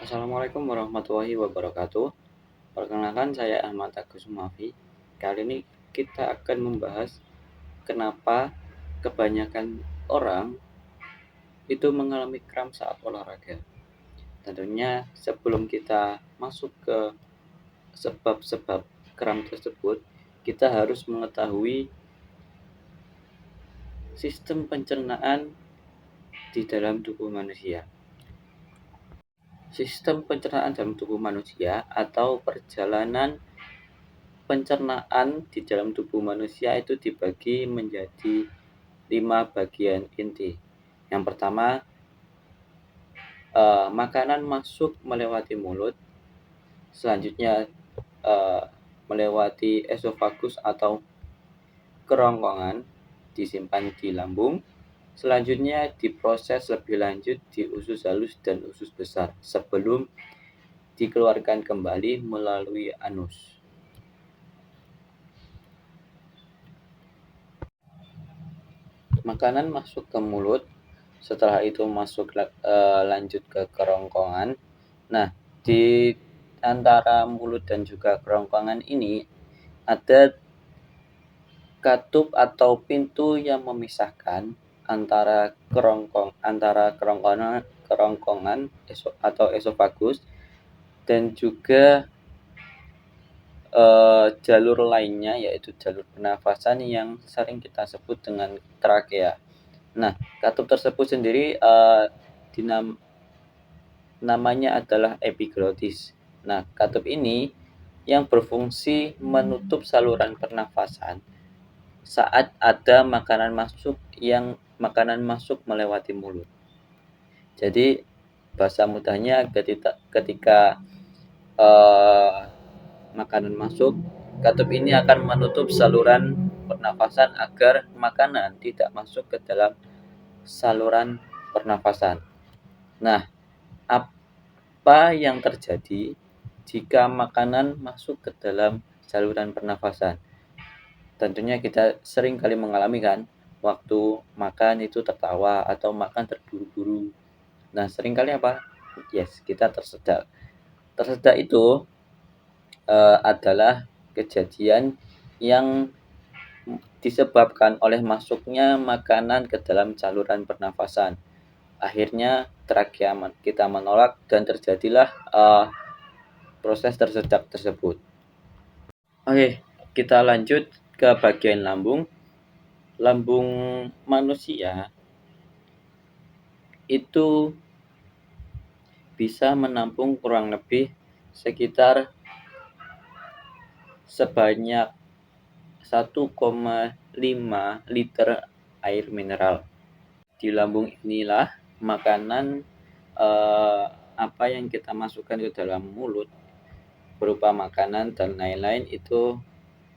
Assalamualaikum warahmatullahi wabarakatuh. Perkenalkan saya Ahmad Agus Sumafi. Kali ini kita akan membahas kenapa kebanyakan orang itu mengalami kram saat olahraga. Tentunya sebelum kita masuk ke sebab-sebab kram tersebut, kita harus mengetahui sistem pencernaan di dalam tubuh manusia. Sistem pencernaan dalam tubuh manusia atau perjalanan pencernaan di dalam tubuh manusia itu dibagi menjadi 5 bagian inti. Yang pertama, makanan masuk melewati mulut, selanjutnya melewati esofagus atau kerongkongan, disimpan di lambung, selanjutnya diproses lebih lanjut di usus halus dan usus besar sebelum dikeluarkan kembali melalui anus. Makanan masuk ke mulut, setelah itu masuk lanjut ke kerongkongan. Nah, di antara mulut dan juga kerongkongan ini ada katup atau pintu yang memisahkan antara kerongkongan atau esofagus dan juga jalur lainnya, yaitu jalur pernafasan yang sering kita sebut dengan trakea. Nah, katup tersebut sendiri namanya adalah epiglotis. Nah, katup ini yang berfungsi menutup saluran pernafasan saat ada makanan masuk melewati mulut. Jadi bahasa mudahnya ketika makanan masuk, katup ini akan menutup saluran pernafasan agar makanan tidak masuk ke dalam saluran pernafasan. Nah, apa yang terjadi jika makanan masuk ke dalam saluran pernafasan? Tentunya kita sering kali mengalami kan, waktu makan itu tertawa atau makan terburu-buru. Nah, sering kali apa? Yes, kita tersedak. Tersedak itu adalah kejadian yang disebabkan oleh masuknya makanan ke dalam saluran pernafasan. Akhirnya trakea kita menolak dan terjadilah proses tersedak tersebut. Oke, kita lanjut ke bagian lambung. Lambung manusia itu bisa menampung kurang lebih sekitar sebanyak 1,5 liter air mineral. Di lambung inilah makanan apa yang kita masukkan ke dalam mulut berupa makanan dan lain-lain itu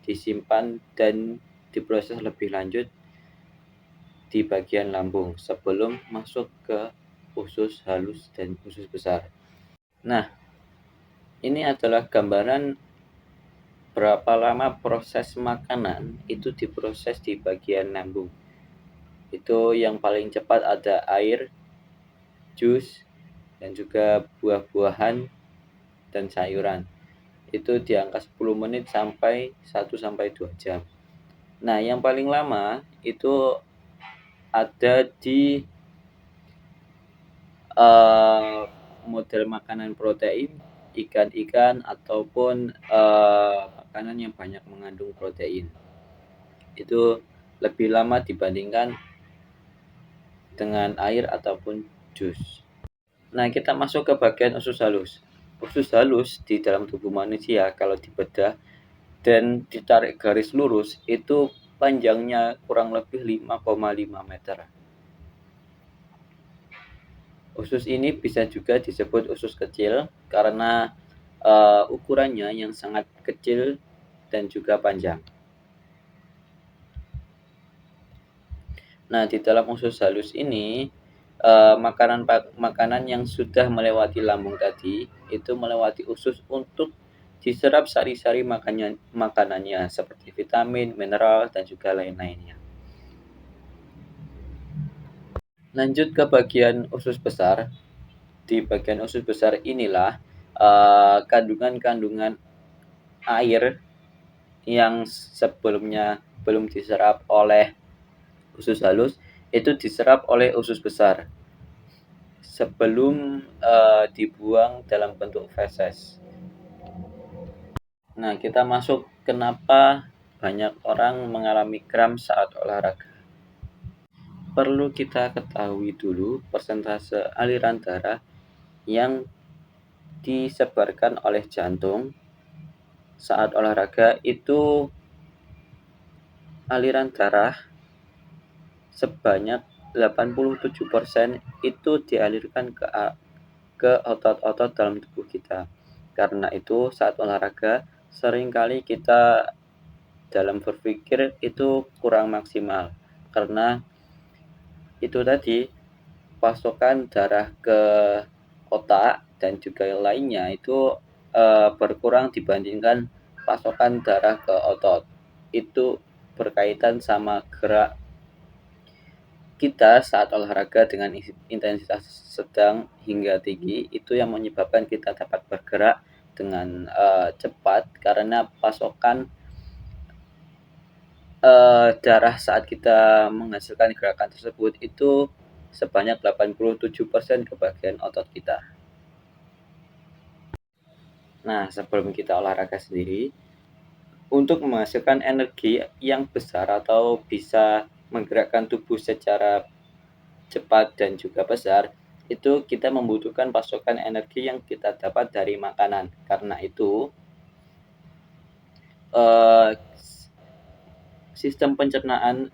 disimpan dan diproses lebih lanjut di bagian lambung sebelum masuk ke usus halus dan usus besar. Nah, ini adalah gambaran berapa lama proses makanan itu diproses di bagian lambung. Itu yang paling cepat ada air, jus, dan juga buah-buahan dan sayuran. Itu di angka 10 menit sampai 1-2 jam. Nah, yang paling lama itu ada di model makanan protein, ikan-ikan ataupun makanan yang banyak mengandung protein. Itu lebih lama dibandingkan dengan air ataupun jus. Nah, kita masuk ke bagian usus halus. Usus halus di dalam tubuh manusia kalau dibedah dan ditarik garis lurus itu panjangnya kurang lebih 5,5 meter. Usus ini bisa juga disebut usus kecil karena ukurannya yang sangat kecil dan juga panjang. Nah, di dalam usus halus ini makanan yang sudah melewati lambung tadi itu melewati usus untuk diserap sari-sari makanannya seperti vitamin, mineral, dan juga lain-lainnya. Lanjut ke bagian usus besar. di bagian usus besar inilah kandungan-kandungan air yang sebelumnya belum diserap oleh usus halus itu diserap oleh usus besar sebelum dibuang dalam bentuk feses. Nah, kita masuk kenapa banyak orang mengalami kram saat olahraga. Perlu kita ketahui dulu persentase aliran darah yang disebarkan oleh jantung saat olahraga itu aliran darah sebanyak 87% itu dialirkan ke otot-otot dalam tubuh kita. Karena itu saat olahraga seringkali kita dalam berpikir itu kurang maksimal karena itu tadi pasokan darah ke otak dan juga lainnya itu berkurang dibandingkan pasokan darah ke otot. Itu berkaitan sama gerak kita saat olahraga dengan intensitas sedang hingga tinggi itu yang menyebabkan kita dapat bergerak dengan cepat karena pasokan darah saat kita menghasilkan gerakan tersebut itu sebanyak 87% ke bagian otot kita. Nah, sebelum kita olahraga sendiri, untuk menghasilkan energi yang besar atau bisa menggerakkan tubuh secara cepat dan juga besar, itu kita membutuhkan pasokan energi yang kita dapat dari makanan. Karena itu, sistem pencernaan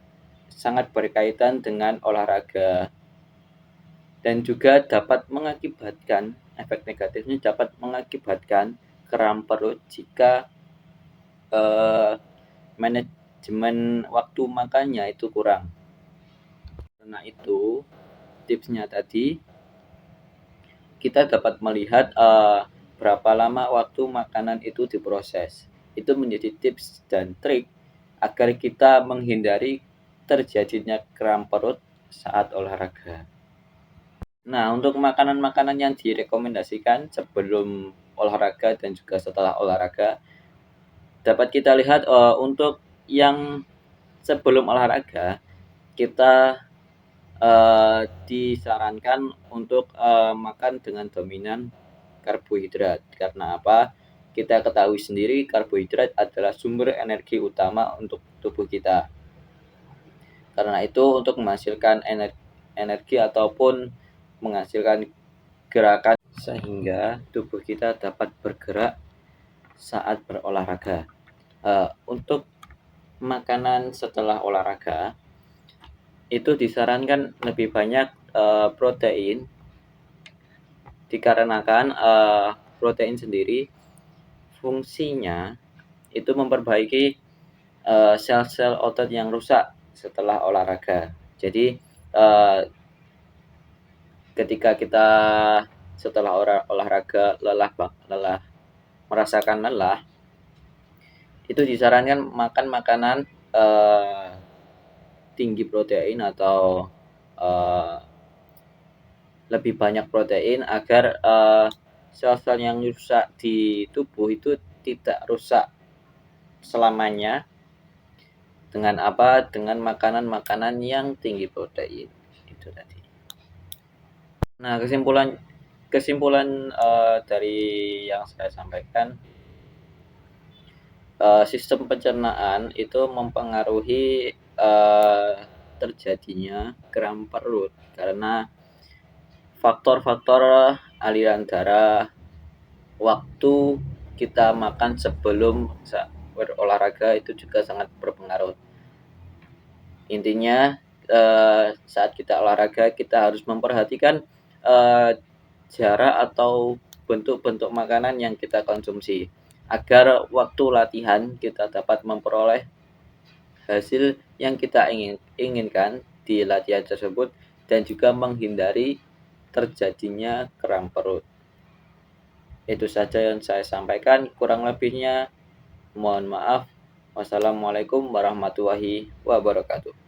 sangat berkaitan dengan olahraga dan juga dapat mengakibatkan efek negatifnya dapat mengakibatkan kram perut jika manajemen waktu makannya itu kurang. Karena itu tipsnya tadi kita dapat melihat berapa lama waktu makanan itu diproses. Itu menjadi tips dan trik agar kita menghindari terjadinya kram perut saat olahraga. Nah, untuk makanan-makanan yang direkomendasikan sebelum olahraga dan juga setelah olahraga, dapat kita lihat untuk yang sebelum olahraga, kita disarankan untuk makan dengan dominan karbohidrat. Karena apa? Kita ketahui sendiri karbohidrat adalah sumber energi utama untuk tubuh kita. Karena itu untuk menghasilkan energi ataupun menghasilkan gerakan sehingga tubuh kita dapat bergerak saat berolahraga. Untuk makanan setelah olahraga itu disarankan lebih banyak protein dikarenakan protein sendiri fungsinya itu memperbaiki sel-sel otot yang rusak setelah olahraga. Jadi ketika kita setelah olahraga lelah merasakan lelah, itu disarankan makan makanan tinggi protein atau lebih banyak protein agar sel-sel yang rusak di tubuh itu tidak rusak selamanya. Dengan apa? Dengan makanan-makanan yang tinggi protein. Itu tadi. Nah, kesimpulan dari yang saya sampaikan, sistem pencernaan itu mempengaruhi terjadinya kram perut karena faktor-faktor aliran darah, waktu kita makan sebelum berolahraga itu juga sangat berpengaruh. Intinya saat kita olahraga kita harus memperhatikan jarak atau bentuk-bentuk makanan yang kita konsumsi agar waktu latihan kita dapat memperoleh hasil yang kita inginkan di latihan tersebut dan juga menghindari terjadinya kram perut. Itu saja yang saya sampaikan, kurang lebihnya mohon maaf. Wassalamualaikum warahmatullahi wabarakatuh.